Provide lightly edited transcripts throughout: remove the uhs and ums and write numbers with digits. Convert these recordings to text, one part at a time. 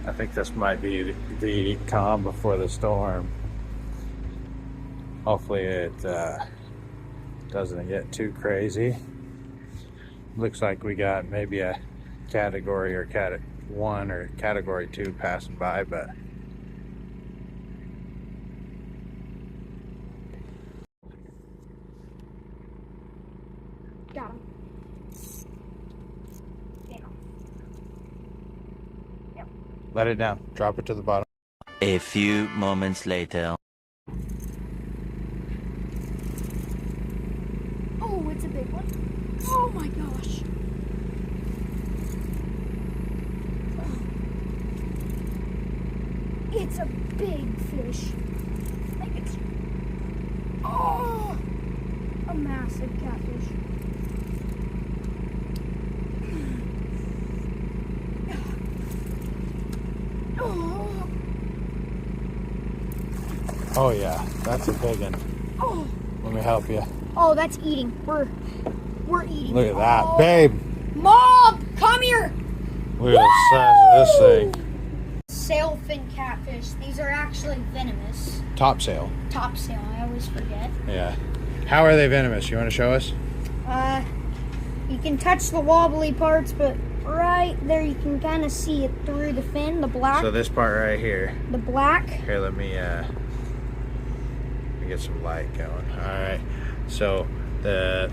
I think this might be the calm before the storm. Hopefully it doesn't get too crazy. Looks like we got maybe a category or cat 1 or category 2 passing by, but got him. Yep. let it down. Drop it to the bottom. A few moments later. Oh, it's a big one. Oh my gosh. It's a big fish. Like it's, oh, a massive catfish. Oh, Oh yeah, that's a big one. oh, Let me help you. oh, that's eating. We're eating. Look at that, Oh. babe. Mom, come here. Look at the size of this thing. Sailfin catfish. These are actually venomous. Topsail. Topsail, I always forget. Yeah. How are they venomous? You want to show us? You can touch the wobbly parts, but right there you can kind of see it through the fin, the black. So this part right here. The black. Here, let me get some light going. All right. So the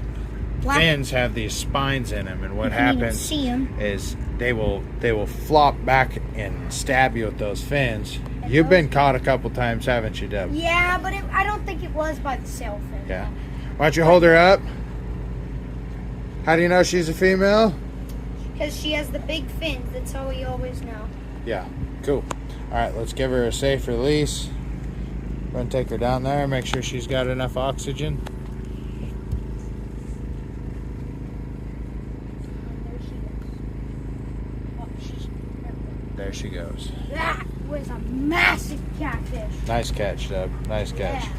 Black. fins have these spines in them, and what You can't even happens see 'em. is they will flop back and stab you with those fins. You've been caught a couple times, haven't you, Deb? Yeah, but I don't think it was by the sailfin. Yeah. Why don't you hold her up? How do you know she's a female? Because she has the big fins. That's how we always know. Yeah. Cool. All right, let's give her a safe release. We're gonna take her down there, make sure she's got enough oxygen. There she goes. That was a massive catfish. Nice catch, Deb. Nice catch. Yeah.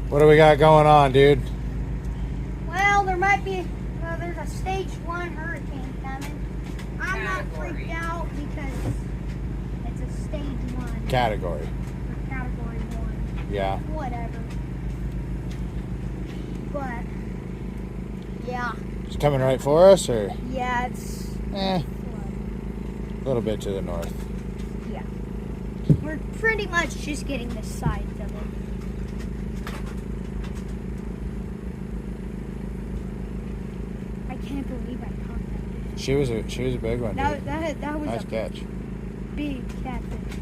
What do we got going on, dude? Well, there might be, there's a stage 1 hurricane coming. I'm not freaked out because it's a stage 1. Category. Or category 1. Yeah. Whatever. But, yeah. It's coming right for us, or? Yeah, it's A little bit to the north. yeah. We're pretty much just getting the sides of it. I can't believe I caught that. She was a big one, dude. That was Nice a catch. big catfish.